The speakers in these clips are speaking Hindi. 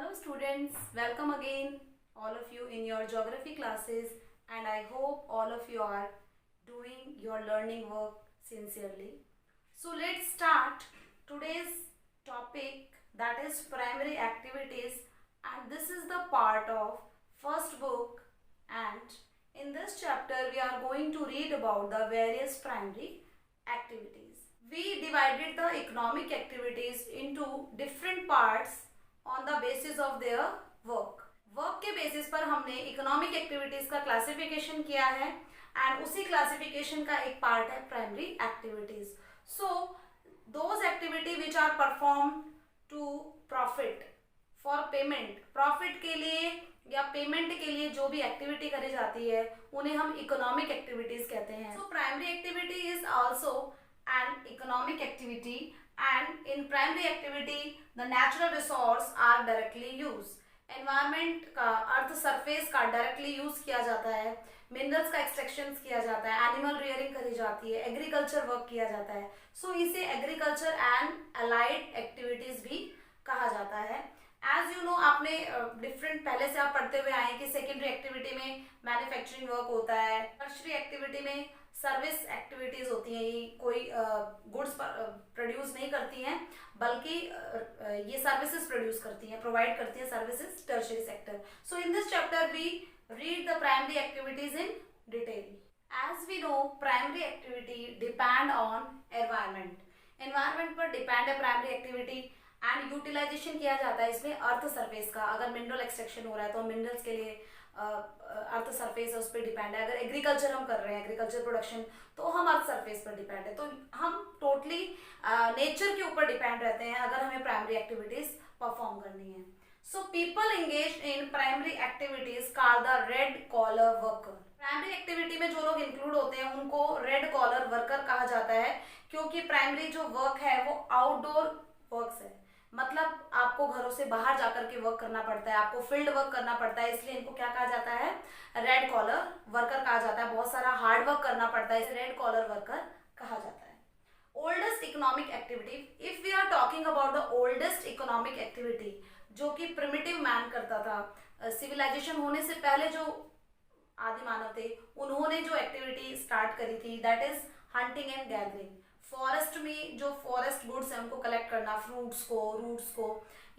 Hello students, welcome again all of you in your geography classes, and I hope all of you are doing your learning work sincerely. So let's start today's topic, that is primary activities, and this is the part of first book, and in this chapter we are going to read about the various primary activities. We divided the economic activities into different parts on the basis of their work. Work के बेसिस पर हमने इकोनॉमिक एक्टिविटीज का क्लासिफिकेशन किया है, एंड उसी क्लासिफिकेशन का एक पार्ट है primary activities. So those activity which are perform to profit, for payment, profit के लिए या पेमेंट के लिए जो भी एक्टिविटी करी जाती है उन्हें हम इकोनॉमिक एक्टिविटीज कहते हैं. So primary activity is also an economic activity, and in primary activity the natural resource are directly used. Environment का, अर्थ सरफेस का डायरेक्टली यूज किया जाता है, मिनरल्स का एक्सट्रैक्शन किया जाता है, एनिमल रियरिंग करी जाती है, एग्रीकल्चर वर्क किया जाता है. सो इसे एग्रीकल्चर एंड अलाइड एक्टिविटीज भी कहा जाता है. एज यू नो, आपने डिफरेंट पहले से आप पढ़ते हुए आए कि सेकेंडरी एक्टिविटी में मैन्युफैक्चरिंग वर्क होता है, टर्शरी एक्टिविटी में सर्विस एक्टिविटीज होती हैं. ये कोई गुड्स प्रोड्यूस नहीं करती हैं, बल्कि ये सर्विसेज प्रोड्यूस करती हैं, प्रोवाइड करती हैं services, tertiary sector. So in this chapter we read the primary activities in detail. As we know, primary activity depend on environment. Environment पर डिपेंड है प्राइमरी एक्टिविटी, एंड यूटिलाइजेशन किया जाता है इसमें अर्थ सरफेस का. अगर मिनरल एक्सट्रैक्शन हो रहा है तो मिनरल्स के लिए अर्थ सरफेस है, उस पर डिपेंड है. अगर एग्रीकल्चर हम कर रहे हैं, एग्रीकल्चर प्रोडक्शन, तो हम अर्थ सरफेस पर डिपेंड है. तो हम टोटली नेचर के ऊपर डिपेंड रहते हैं अगर हमें प्राइमरी एक्टिविटीज परफॉर्म करनी है. So people engage in primary activities called the red collar worker. Primary activity में जो लोग इंक्लूड होते हैं उनको रेड कॉलर वर्कर कहा जाता है, क्योंकि प्राइमरी जो वर्क है वो आउटडोर वर्क्स है. मतलब आपको घरों से बाहर जाकर के वर्क करना पड़ता है, आपको फील्ड वर्क करना पड़ता है, इसलिए इनको क्या कहा जाता है, रेड कॉलर वर्कर कहा जाता है. बहुत सारा हार्ड वर्क करना पड़ता है, इसे रेड कॉलर वर्कर कहा जाता है. Oldest economic activity, if we are talking about the oldest economic activity, जो कि प्रिमिटिव मैन करता था, सिविलाइजेशन होने से पहले जो आदि मानव थे उन्होंने जो एक्टिविटी स्टार्ट करी थी, that is hunting and gathering. Forest में जो फॉरेस्ट गुड्स है उनको कलेक्ट करना, फ्रूट्स को, रूट्स को,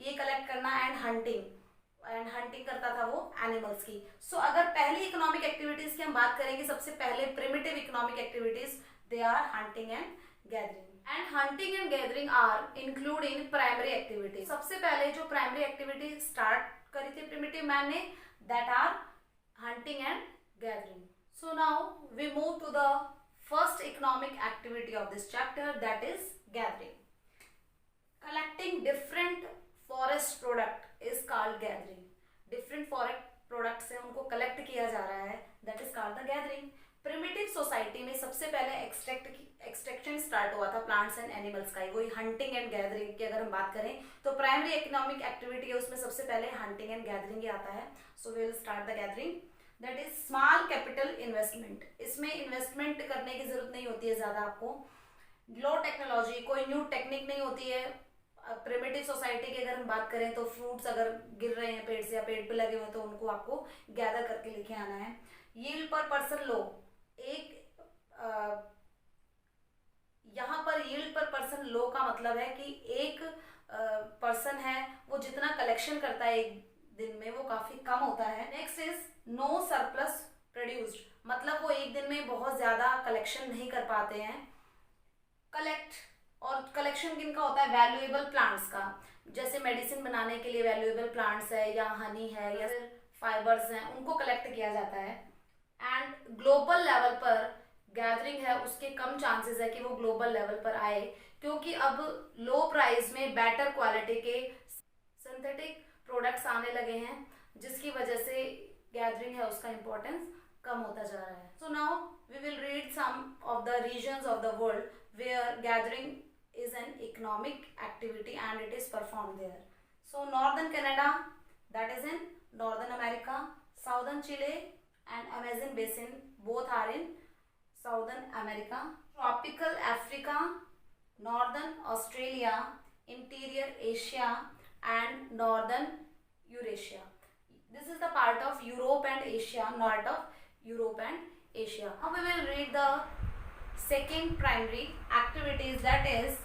ये कलेक्ट करना, एंड हंटिंग करता था वो एनिमल्स की. सो अगर पहली इकोनॉमिक एक्टिविटीज की हम बात करेंगे, सबसे पहले primitive economic activities, they are hunting and gathering. And hunting and gathering are include in primary activity. सबसे पहले जो प्राइमरी एक्टिविटी स्टार्ट करी थी प्रिमिटिव मैन ने, that are hunting and gathering. So now we move to the first economic activity of this chapter, that is gathering. Collecting different forest product is called gathering. Different forest products से उनको collect किया जा रहा है, that is called the gathering. Primitive society में सबसे पहले extraction start हुआ था plants and animals का. वही hunting and gathering की अगर हम बात करें तो primary economic activity है, उसमें सबसे पहले hunting and gathering ही आता है. So we will start the gathering. That is small capital investment. इसमें इन्वेस्टमेंट करने की जरूरत नहीं होती है ज़्यादा आपको. लो टेक्नोलॉजी, कोई न्यू टेक्निक नहीं होती है. प्रिमिटिव सोसाइटी की अगर हम बात करें तो फ्रूट्स अगर गिर रहे हैं पेड़ से या पेड़ पे लगे हुए हैं तो उनको आपको गैदर करके लेके आना है. यील्ड पर पर्सन लो, एक यहाँ पर यील्ड पर पर्सन लो का मतलब है कि एक पर्सन है वो जितना कलेक्शन करता है एक दिन में वो काफी कम होता है. Next is no surplus produced, मतलब वो एक दिन में बहुत ज्यादा कलेक्शन नहीं कर पाते हैं. कलेक्ट, और कलेक्शन किनका होता है, वैल्यूएबल प्लांट्स का. जैसे मेडिसिन बनाने के लिए वैल्यूएबल प्लांट्स है, या हनी है, या फिर फाइबर्स हैं, उनको कलेक्ट किया जाता है. एंड ग्लोबल लेवल पर गैदरिंग है, उसके कम चांसेस है कि वो ग्लोबल लेवल पर आए, क्योंकि अब लो प्राइस में बेटर क्वालिटी के सिंथेटिक प्रोडक्ट्स आने लगे हैं, जिसकी वजह से गैदरिंग है उसका इम्पोर्टेंस कम होता जा रहा है. So now we will read some of the regions of the world where gathering is an economic activity and it is perform there. So northern Canada, that is in northern America, southern Chile and Amazon basin, both are in southern America. Tropical Africa, northern Australia, interior Asia and northern Eurasia. This is the part of Europe and Asia, not of Europe and Asia. Now we will read the second primary activities, that is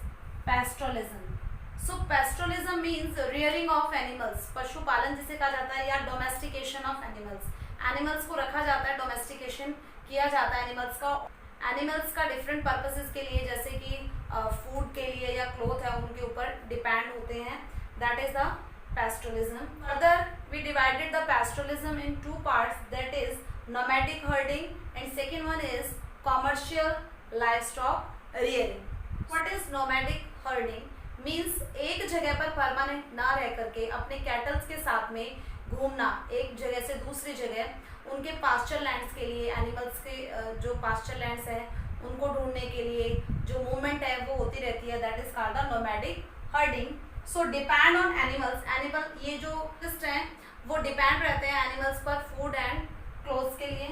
pastoralism. So pastoralism means rearing of animals, पशुपालन जिसे कहा जाता है, या domestication of animals. Animals को रखा जाता है, domestication किया जाता है animals का. Animals का different purposes के लिए, जैसे कि food के लिए या cloth है उनके ऊपर depend होते हैं. That is the pastoralism. Further, we divided the pastoralism in two parts, that is nomadic herding and second one is commercial livestock rearing. What is nomadic herding? Means एक जगह पर परमानेंट ना रह करके अपने कैटल्स के साथ में घूमना, एक जगह से दूसरी जगह उनके पास्चर लैंड्स के लिए, एनिमल्स के जो पास्चर लैंड्स हैं उनको ढूंढने के लिए जो मूवमेंट है वो होती रहती है, that is called the nomadic herding. So depend on animals. Animal ये जो लिस्ट हैं वो डिपेंड रहते हैं एनिमल्स पर फूड एंड क्लोथ्स के लिए.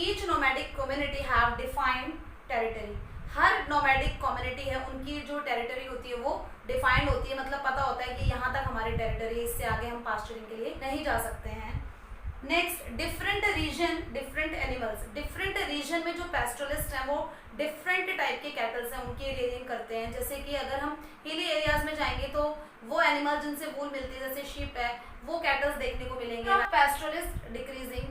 Each nomadic community have defined territory. Her nomadic community है उनकी जो टेरिटरी होती है वो डिफाइंड होती है, मतलब पता होता है कि यहाँ तक हमारी टेरिटरी, इससे आगे हम पास्चरिंग के लिए नहीं जा सकते हैं. Next, different region different animals. Different region में जो पैस्टोरलिस्ट हैं वो डिफरेंट टाइप के कैटल्स हैं उनकी रेयरिंग करते हैं. जैसे कि अगर हम हिली एरियाज में जाएंगे तो वो एनिमल जिनसे वूल मिलती है, जैसे शीप है, वो कैटल्स देखने को मिलेंगे. Pastoralist decreasing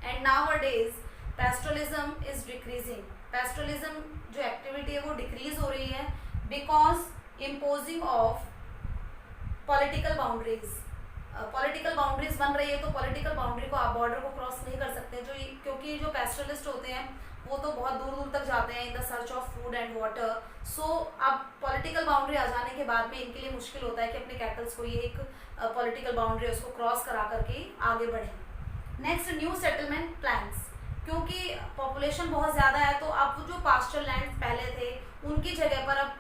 and nowadays pastoralism is decreasing. Pastoralism जो एक्टिविटी है वो डिक्रीज हो रही है because imposing of political boundaries. Political boundaries बन रही है तो पॉलिटिकल बाउंड्री को आप बॉर्डर को क्रॉस नहीं कर सकते, जो क्योंकि जो पैस्टोरलिस्ट होते हैं वो तो बहुत दूर दूर तक जाते हैं in the search of food and water. So अब पॉलिटिकल बाउंड्री आ जाने के बाद में इनके लिए मुश्किल होता है कि अपने कैटल्स को ये एक पॉलिटिकल बाउंड्री उसको क्रॉस करा करके आगे बढ़े. Next, new settlement plans. क्योंकि पॉपुलेशन बहुत ज़्यादा है तो अब जो पास्चर लैंड पहले थे उनकी जगह पर अब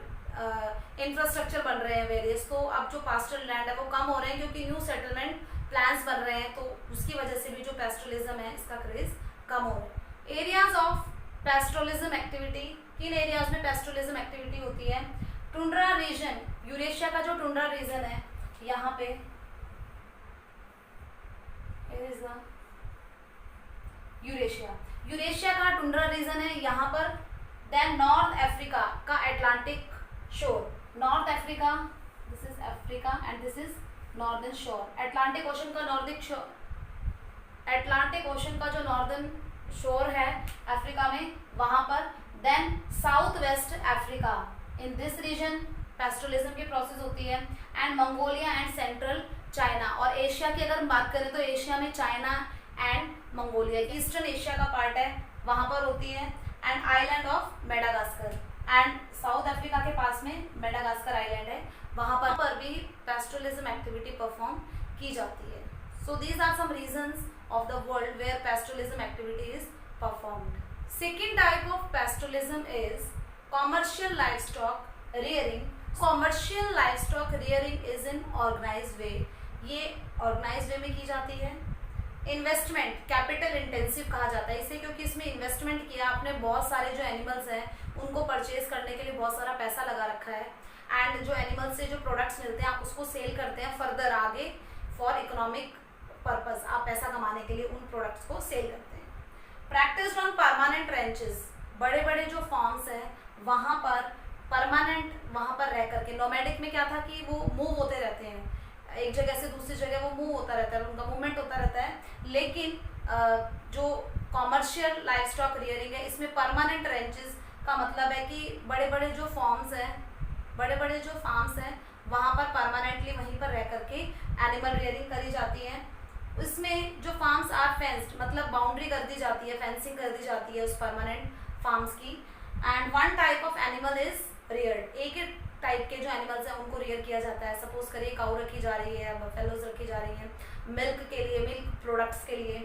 इंफ्रास्ट्रक्चर बन रहे हैं वेरियस, तो अब जो पास्चर लैंड है वो कम हो रहे हैं क्योंकि न्यू सेटलमेंट प्लान्स बन रहे हैं, तो उसकी वजह से भी जो पैस्टोरलिज्म है इसका क्रेज कम हो रहा है. Areas of pastoralism activity. किन एरियाज में पैस्टोरलिज्म एक्टिविटी होती है? Tundra region. यूरेशिया का जो टुंड्रा रीजन है यहाँ पे यूरेशिया का टुंड्रा रीजन है यहाँ पर. देन नॉर्थ अफ्रीका का Atlantic shore. North Africa, this is Africa and this is northern shore. Atlantic ocean का नॉर्दिक शोर, एटलांटिक ओशन का जो नॉर्दर्न शोर है अफ्रीका में वहाँ पर. Then south west Africa, in this region pastoralism की प्रोसेस होती है. And Mongolia and central China. और एशिया की अगर हम बात करें तो एशिया में China and Mongolia, eastern Asia का पार्ट है वहाँ पर होती है. And island of Madagascar. And south Africa के पास में मेडागास्कर आइलैंड है, वहाँ पर भी पैस्टोरलिज्म एक्टिविटी परफॉर्म की जाती है. So these are some regions of the world where pastoralism activity is performed. Second type of pastoralism is commercial livestock rearing. Commercial livestock rearing is in organised way. ये ऑर्गेनाइज्ड वे में की जाती है. इन्वेस्टमेंट कैपिटल इंटेंसिव कहा जाता है इसे, क्योंकि इसमें इन्वेस्टमेंट किया आपने, बहुत सारे जो एनिमल्स हैं उनको परचेज करने के लिए बहुत सारा पैसा लगा रखा है. एंड जो एनिमल्स से जो प्रोडक्ट्स मिलते हैं आप उसको सेल करते हैं फर्दर आगे फॉर इकोनॉमिक पर्पस. आप पैसा कमाने के लिए उन प्रोडक्ट्स को सेल करते हैं. Practice on permanent ranches. बड़े बड़े जो फार्म्स हैं वहाँ पर परमानेंट, वहाँ पर रह करके. नोमैडिक में क्या था कि वो मूव होते रहते हैं, एक जगह से दूसरी जगह वो मूव होता रहता है, उनका मूवमेंट होता रहता है. लेकिन जो कॉमर्शियल लाइवस्टॉक रियरिंग है इसमें परमानेंट रेंचेस का मतलब है कि बड़े बड़े जो फार्म्स हैं वहाँ पर परमानेंटली वहीं पर रह करके एनिमल रियरिंग करी जाती है. इसमें जो फार्म्स आर फेंस्ड, मतलब बाउंड्री कर दी जाती है, फेंसिंग कर दी जाती है उस परमानेंट फार्म्स की. And one type of animal is Rudyard. एक एक टाइप के जो एनिमल्स हैं उनको रियर किया जाता है. सपोज करिए काऊ रखी जा रही है, बफेलोज रखी जा रही हैं मिल्क के लिए, मिल्क प्रोडक्ट्स के लिए.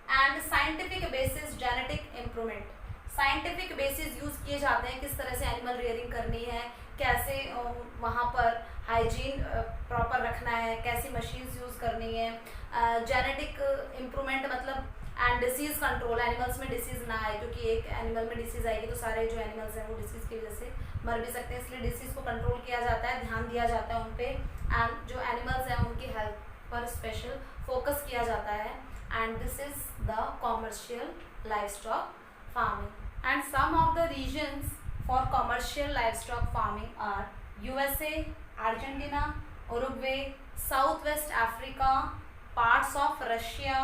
And scientific basis genetic improvement. Scientific basis use किए जाते हैं किस तरह से एनिमल रियरिंग करनी है, कैसे वहाँ पर हाइजीन प्रॉपर रखना है, कैसी मशीन्स यूज करनी है. जेनेटिक इम्प्रूवमेंट मतलब एंड डिसीज कंट्रोल. एनिमल्स में डिसीज ना आए, क्योंकि एक एनिमल में डिसीज आएगी तो सारे जो एनिमल्स हैं वो डिसीज की वजह से मर भी सकते हैं, इसलिए डिसीज को कंट्रोल किया जाता है, ध्यान दिया जाता है उन पे. एंड जो एनिमल्स हैं उनकी हेल्थ पर स्पेशल फोकस किया जाता है, and this is the commercial livestock farming. And some of the regions for commercial livestock farming are USA, Argentina, Uruguay, south west Africa, parts of Russia,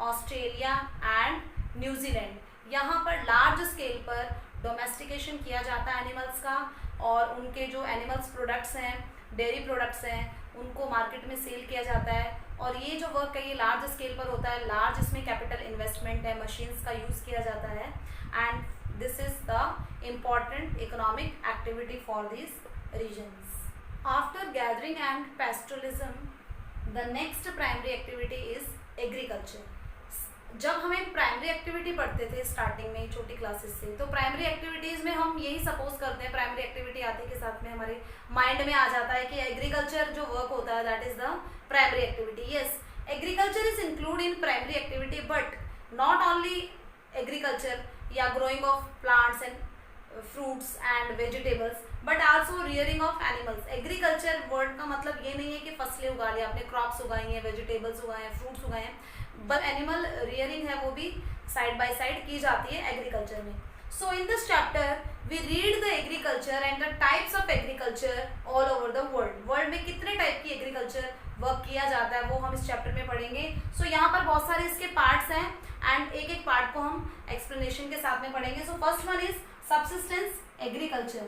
Australia and New Zealand. यहाँ पर लार्ज स्केल पर डोमेस्टिकेशन किया जाता है एनिमल्स का, और उनके जो एनिमल्स प्रोडक्ट्स हैं, डेयरी प्रोडक्ट्स हैं, उनको मार्केट में सेल किया जाता है। और ये जो वर्क है ये लार्ज स्केल पर होता है, लार्ज इसमें कैपिटल इन्वेस्टमेंट है, मशीन्स का यूज़ किया जाता है, and this is the important economic activity for this regions. After gathering and pastoralism the next primary activity is agriculture. जब हमें प्राइमरी एक्टिविटी पढ़ते थे स्टार्टिंग में छोटी क्लासेस से, तो प्राइमरी एक्टिविटीज़ में हम यही सपोज करते हैं, प्राइमरी एक्टिविटी आते के साथ में हमारे माइंड में आ जाता है कि एग्रीकल्चर जो वर्क होता है that is the primary activity. Yes, agriculture is include in primary activity, but not only agriculture या growing of plants and fruits and vegetables, but also rearing of animals. Agriculture word का मतलब ये नहीं है कि फसलें उगा ली आपने, क्रॉप्स उगाई हैं, वेजिटेबल्स उगाए हैं, फ्रूट्स उगाए हैं, बट एनिमल रियरिंग है वो भी साइड बाय साइड की जाती है एग्रीकल्चर में। So in this chapter we read the agriculture and the types of agriculture all over the world. World में कितने टाइप की एग्रीकल्चर वर्क किया जाता है वो हम इस चैप्टर में पढ़ेंगे। सो यहाँ पर बहुत सारे इसके पार्ट्स हैं, एंड एक एक पार्ट को हम एक्सप्लेनेशन के साथ में पढ़ेंगे। So first one is subsistence agriculture,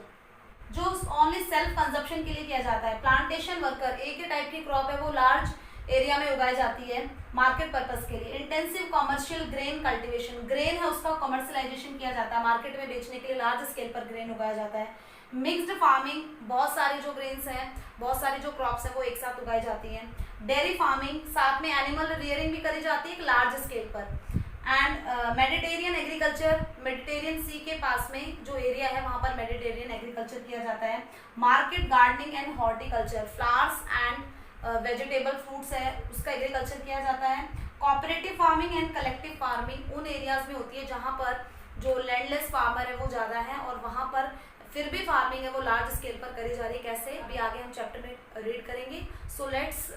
जो ओनली सेल्फ कंजप्शन के लिए किया जाता है। प्लांटेशन वर्कर, एक ही टाइप की क्रॉप है वो लार्ज एरिया में उगाई जाती है मार्केट पर्पस के लिए। Intensive commercial grain cultivation, grain है उसका कॉमर्शलाइजेशन किया जाता है, मार्केट में बेचने के लिए लार्ज स्केल पर ग्रेन उगाया जाता है। मिक्स्ड फार्मिंग, बहुत सारी जो ग्रेन्स हैं, बहुत सारी जो क्रॉप्स हैं वो एक साथ उगाई जाती हैं। डेयरी फार्मिंग, साथ में एनिमल रियरिंग भी करी जाती है एक लार्ज स्केल पर। एंड मेडिटेरियन एग्रीकल्चर, मेडिटेरियन सी के पास में जो एरिया है वहाँ पर मेडिटेरियन एग्रीकल्चर किया जाता है। Market gardening and horticulture, flowers and vegetable fruits है उसका एग्रीकल्चर किया जाता है। Cooperative farming and collective farming उन एरियाज में होती है जहाँ पर जो लैंडलेस फार्मर है वो ज़्यादा है, और वहाँ पर फिर भी फार्मिंग है वो लार्ज स्केल पर करी जा रही है। कैसे, अभी आगे हम चैप्टर में रीड करेंगे। So let's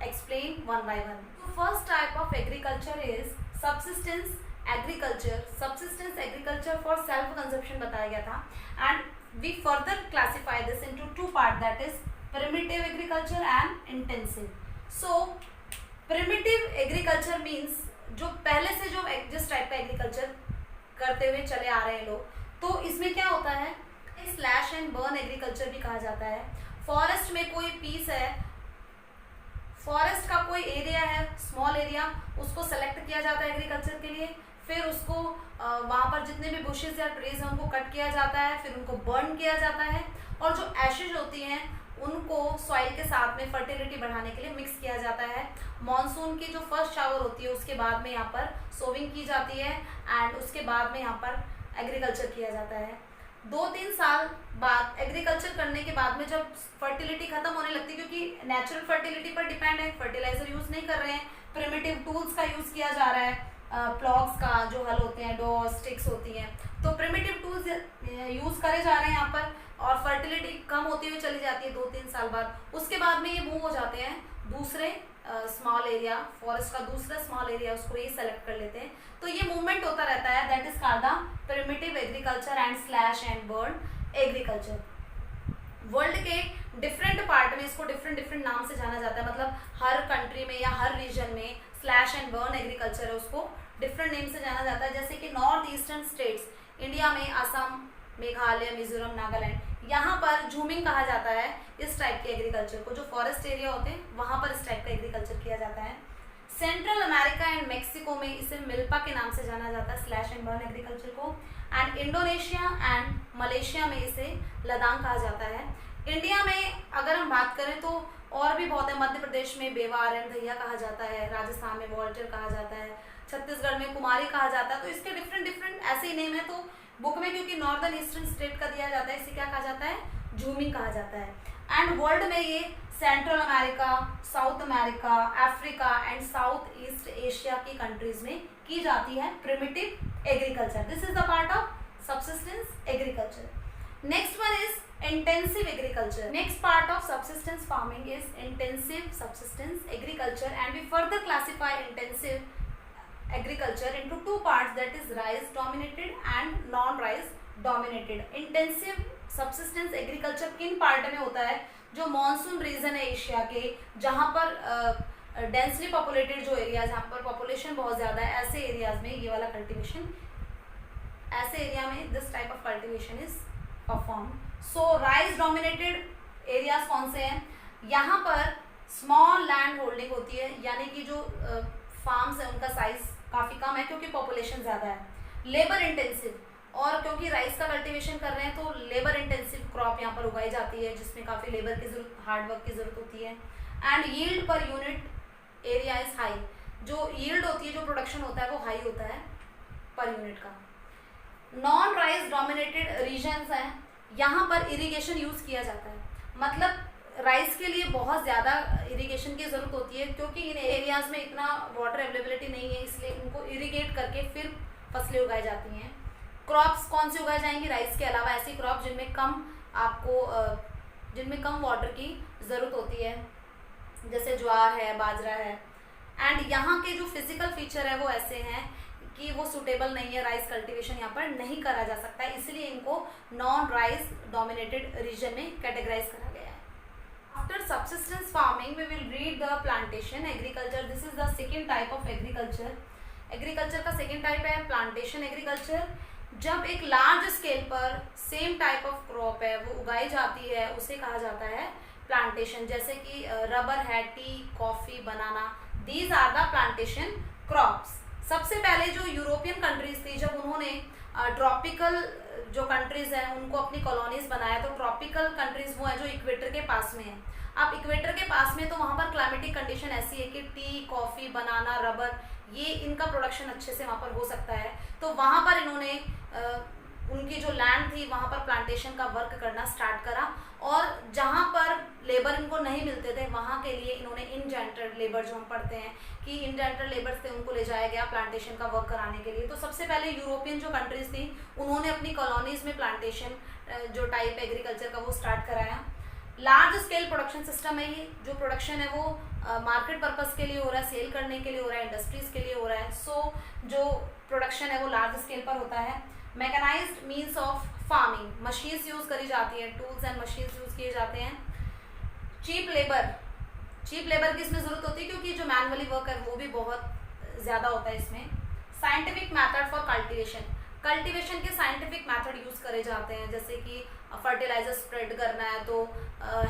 explain one by one. First type of agriculture is subsistence agriculture. Subsistence agriculture for self consumption बताया गया था, and we further classify this into two part, that is primitive agriculture and intensive. So primitive agriculture means जो पहले से जो जिस टाइप का एग्रीकल्चर करते हुए चले आ रहे हैं लोग, तो इसमें क्या होता है, स्लैश एंड बर्न एग्रीकल्चर भी कहा जाता है। फॉरेस्ट में कोई पीस है, फॉरेस्ट का कोई एरिया है, स्मॉल एरिया, उसको सेलेक्ट किया जाता है एग्रीकल्चर के लिए, फिर उसको वहाँ पर जितने भी बुशेस या ट्रीज हैं उनको कट किया जाता है, फिर उनको बर्न किया जाता है, और जो एशेज होती हैं उनको सॉइल के साथ में फर्टिलिटी बढ़ाने के लिए मिक्स किया जाता है। मॉनसून की जो फर्स्ट शावर होती है उसके बाद में यहाँ पर सोविंग की जाती है, एंड उसके बाद में यहाँ पर एग्रीकल्चर किया जाता है। 2-3 साल बाद एग्रीकल्चर करने के बाद में जब फर्टिलिटी खत्म होने लगती है, क्योंकि नेचुरल फर्टिलिटी पर डिपेंड है, फर्टिलाइजर यूज़ नहीं कर रहे हैं, प्रिमिटिव टूल्स का यूज़ किया जा रहा है, प्लॉग्स का जो हल होते हैं, डो स्टिक्स होती हैं, तो प्रिमिटिव टूल्स यूज़ करे जा रहे हैं यहाँ पर, और फर्टिलिटी कम होती हुई चली जाती है 2-3 साल बाद। उसके बाद में ये मूव हो जाते हैं दूसरे स्मॉल एरिया, फॉरेस्ट का दूसरा स्मॉल एरिया उसको ये सेलेक्ट कर लेते हैं। तो ये मूवमेंट होता रहता है, that is called the primitive agriculture and slash and burn agriculture. World के डिफरेंट पार्ट में इसको डिफरेंट डिफरेंट नाम से जाना जाता है, मतलब हर कंट्री में या हर रीजन में स्लैश एंड बर्न एग्रीकल्चर है उसको डिफरेंट नेम से जाना जाता है। जैसे कि नॉर्थ ईस्टर्न स्टेट्स इंडिया में असम, मेघालय, मिजोरम, नागालैंड, यहाँ पर झूमिंग कहा जाता है इस टाइप के एग्रीकल्चर को। जो फॉरेस्ट एरिया होते हैं वहाँ पर इस टाइप का एग्रीकल्चर किया जाता है। सेंट्रल अमेरिका एंड मेक्सिको में इसे मिल्पा के नाम से जाना जाता है, स्लैश एंड बर्न एग्रीकल्चर को, एंड इंडोनेशिया एंड मलेशिया में इसे लदांग कहा जाता है। इंडिया में अगर हम बात करें तो और भी बहुत है, मध्य प्रदेश में बेवार एंड धैया कहा जाता है, राजस्थान में वॉल्टर कहा जाता है, छत्तीसगढ़ में कुमारी कहा जाता है। तो इसके डिफरेंट डिफरेंट ऐसे ही नेम है। तो बुक में क्योंकि नॉर्दर्न ईस्टर्न स्टेट का दिया जाता है, इसे क्या कहा जाता है, झूमिंग कहा जाता है। एंड वर्ल्ड में ये central America, south America, Africa and south east Asia की कंट्रीज में की जाती है primitive agriculture. This is the part of subsistence agriculture. Next one is intensive agriculture. Next part of subsistence farming is intensive subsistence agriculture, and we further classify intensive agriculture into two parts, that is rice dominated and non rice dominated. Intensive subsistence agriculture किन पार्ट में होता है? जो मॉनसून रीजन है एशिया के, जहाँ पर डेंसली पॉपुलेटेड जो एरिया, जहाँ पर पॉपुलेशन बहुत ज़्यादा है, ऐसे एरियाज में ये वाला कल्टीवेशन, ऐसे एरिया में this type of cultivation is perform. So rice dominated areas कौन से हैं? यहाँ पर स्मॉल लैंड होल्डिंग होती है, यानी कि जो फार्म्स है उनका साइज काफ़ी कम है क्योंकि पॉपुलेशन ज़्यादा है. लेबर इंटेंसिव, और क्योंकि राइस का कल्टीवेशन कर रहे हैं तो लेबर इंटेंसिव क्रॉप यहाँ पर उगाई जाती है, जिसमें काफ़ी लेबर की जरूरत, हार्ड वर्क की ज़रूरत होती है. And yield per unit area is high. जो यील्ड होती है, जो प्रोडक्शन होता है वो हाई होता है पर यूनिट का. नॉन राइस डोमिनेटेड रीजन्स हैं, यहाँ पर इरिगेशन यूज़ किया जाता है. मतलब राइस के लिए बहुत ज़्यादा इरिगेशन की ज़रूरत होती है क्योंकि इन एरियाज़ में इतना वाटर अवेलेबिलिटी नहीं है, इसलिए इनको इरिगेट करके फिर फसलें उगाई जाती हैं. क्रॉप्स कौन सी उगाई जाएंगी राइस के अलावा? ऐसी क्रॉप जिनमें कम वाटर की ज़रूरत होती है, जैसे ज्वार है, बाजरा है. एंड यहाँ के जो फिजिकल फीचर है वो ऐसे हैं कि वो सूटेबल नहीं है, राइस कल्टीवेशन यहाँ पर नहीं करा जा सकता है, इसलिए इनको नॉन राइस डोमिनेटेड रीजन में कैटेगराइज करा गया है. After subsistence farming we will read the plantation agriculture. This is the second type of agriculture. Agriculture का सेकेंड टाइप है प्लांटेशन एग्रीकल्चर. जब एक लार्ज स्केल पर सेम टाइप ऑफ क्रॉप है वो उगाई जाती है, उसे कहा जाता है प्लांटेशन. जैसे कि रबर है, tea, coffee, banana, these are the plantation crops. सबसे पहले जो यूरोपियन कंट्रीज थी, जब उन्होंने ट्रॉपिकल जो कंट्रीज हैं उनको अपनी कॉलोनीज बनाया, तो ट्रॉपिकल कंट्रीज वो हैं जो इक्वेटर के पास में है. अब इक्वेटर के पास में तो वहाँ पर क्लाइमेटिक कंडीशन ऐसी है कि टी, कॉफ़ी, बनाना, रबर, ये इनका प्रोडक्शन अच्छे से वहाँ पर हो सकता है. तो वहाँ पर इन्होंने उनकी जो लैंड थी वहाँ पर प्लांटेशन का वर्क करना स्टार्ट करा, और जहाँ पर लेबर इनको नहीं मिलते थे वहाँ के लिए इन्होंने इनजेंटर्ड लेबर, जो हम पढ़ते हैं कि इनजेंटर्ड लेबर थे, उनको ले जाया गया प्लांटेशन का वर्क कराने के लिए. तो सबसे पहले यूरोपियन जो कंट्रीज थी उन्होंने अपनी कॉलोनीज में प्लांटेशन जो टाइप एग्रीकल्चर का वो स्टार्ट कराया. लार्ज स्केल प्रोडक्शन सिस्टम है ये. जो प्रोडक्शन है वो मार्केट पर्पस के लिए हो रहा है, सेल करने के लिए हो रहा है, इंडस्ट्रीज के लिए हो रहा है. सो जो प्रोडक्शन है वो लार्ज स्केल पर होता है. Mechanised means of farming, machines use करी जाती हैं, टूल्स एंड मशीन्स यूज़ किए जाते हैं. चीप लेबर की इसमें ज़रूरत होती है क्योंकि जो मैनुअली वर्क है वो भी बहुत ज़्यादा होता है इसमें. साइंटिफिक मैथड फॉर कल्टीवेशन के साइंटिफिक मैथड यूज़ करे जाते हैं, जैसे कि फर्टिलाइजर स्प्रेड करना है तो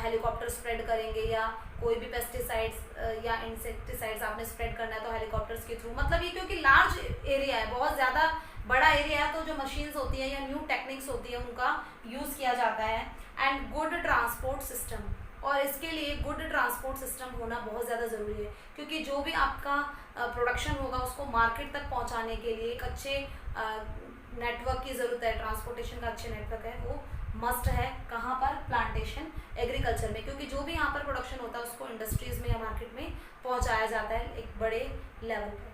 हेलीकॉप्टर स्प्रेड करेंगे, या कोई भी पेस्टिसाइड्स या इंसेक्टिसाइड्स आपने स्प्रेड करना है तो हेलीकॉप्टर्स के थ्रू. मतलब ये क्योंकि लार्ज एरिया है, बहुत ज़्यादा बड़ा एरिया है, तो जो मशीन्स होती है या न्यू टेक्निक्स होती है उनका यूज़ किया जाता है. एंड गुड ट्रांसपोर्ट सिस्टम, और इसके लिए गुड ट्रांसपोर्ट सिस्टम होना बहुत ज़्यादा ज़रूरी है क्योंकि जो भी आपका प्रोडक्शन होगा उसको मार्केट तक पहुंचाने के लिए एक अच्छे नेटवर्क की ज़रूरत है. ट्रांसपोर्टेशन का अच्छे नेटवर्क है वो मस्ट है. कहाँ पर? प्लांटेशन एग्रीकल्चर में, क्योंकि जो भी यहाँ पर प्रोडक्शन होता है उसको इंडस्ट्रीज़ में या मार्केट में पहुँचाया जाता है एक बड़े लेवल पर.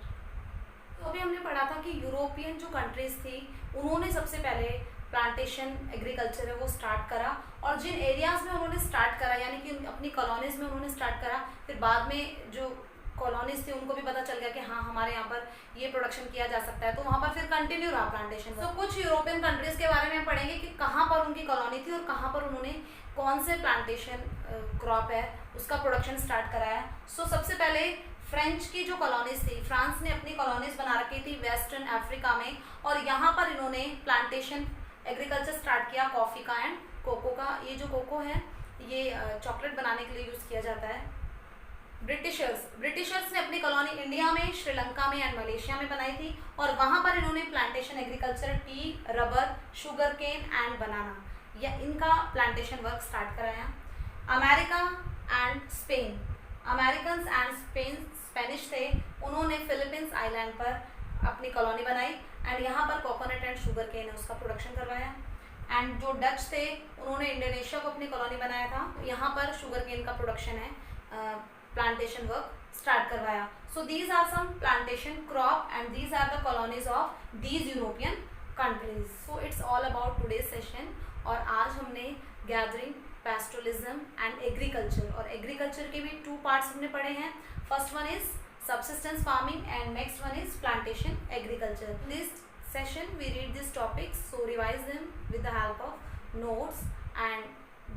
तो अभी हमने पढ़ा था कि यूरोपियन जो कंट्रीज़ थी उन्होंने सबसे पहले प्लांटेशन एग्रीकल्चर है वो स्टार्ट करा, और जिन एरियाज़ में उन्होंने स्टार्ट करा यानी कि अपनी कॉलोनीज़ में उन्होंने स्टार्ट करा, फिर बाद में जो कॉलोनीज थी उनको भी पता चल गया कि हाँ हमारे यहाँ पर ये प्रोडक्शन किया जा सकता है, तो वहाँ पर फिर कंटिन्यू रहा प्लांटेशन. तो कुछ यूरोपियन कंट्रीज के बारे में पढ़ेंगे कि कहाँ पर उनकी कॉलोनी थी और कहाँ पर उन्होंने कौन से प्लांटेशन क्रॉप है उसका प्रोडक्शन स्टार्ट कराया. सो सबसे पहले फ्रेंच की जो कॉलोनीज थी, फ्रांस ने अपनी कॉलोनीज बना रखी थी वेस्टर्न अफ्रीका में, और यहाँ पर इन्होंने प्लांटेशन एग्रीकल्चर स्टार्ट किया कॉफ़ी का एंड कोको का. ये जो कोको है ये चॉकलेट बनाने के लिए यूज़ किया जाता है. ब्रिटिशर्स ने अपनी कॉलोनी इंडिया में, श्रीलंका में एंड मलेशिया में बनाई थी, और वहाँ पर इन्होंने plantation agriculture, tea, rubber, sugar cane and banana, या इनका प्लांटेशन वर्क स्टार्ट कराया. America and Spain, Americans and Spanish थे, उन्होंने फिलीपींस आइलैंड पर अपनी कॉलोनी बनाई एंड यहाँ पर कोकोनट एंड शुगर केन है उसका प्रोडक्शन करवाया. एंड जो डच थे उन्होंने इंडोनेशिया को अपनी कॉलोनी बनाया था, यहाँ पर शुगर केन का प्रोडक्शन है, प्लांटेशन वर्क स्टार्ट करवाया. So these are some plantation crop and these are the colonies of these European countries. So it's all about today's session, और आज हमने गैदरिंग, पैस्टोरलिज्म एंड एग्रीकल्चर। और एग्रीकल्चर के भी 2 पार्ट्स हमने पढ़े हैं। First one is subsistence farming and next one is plantation agriculture. In this session we read these topics, so revise them with the help of notes and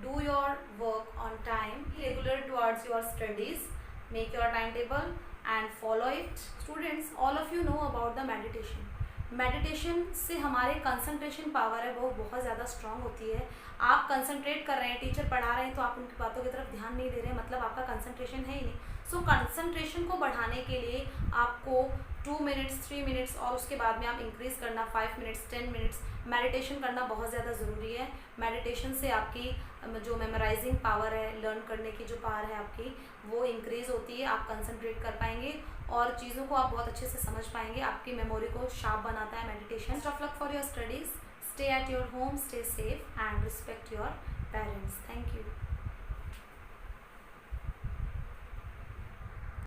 do your work on time. Be regular towards your studies, make your timetable and follow it. Students, all of you know about the meditation. Meditation से हमारे कंसंट्रेशन पावर है वो बहुत ज़्यादा स्ट्रांग होती है। आप कंसंट्रेट कर रहे हैं, टीचर पढ़ा रहे हैं तो आप उनकी बातों की तरफ ध्यान नहीं दे रहे हैं, मतलब आपका कंसंट्रेशन है ही नहीं। सो कंसंट्रेशन को बढ़ाने के लिए आपको 2 मिनट्स 3 मिनट्स और उसके बाद में आप इंक्रीज़ करना 5 मिनट्स 10 मिनट्स मेडिटेशन करना बहुत ज़्यादा ज़रूरी है। मेडिटेशन से आपकी जो मेमोराइजिंग पावर है, लर्न करने की जो पावर है आपकी, वो इंक्रीज़ होती है। आप कंसंट्रेट कर पाएंगे और चीज़ों को आप बहुत अच्छे से समझ पाएंगे। आपकी मेमोरी को शार्प बनाता है meditation. Best of luck for your studies. Stay at your home, stay safe and respect your parents. Thank you.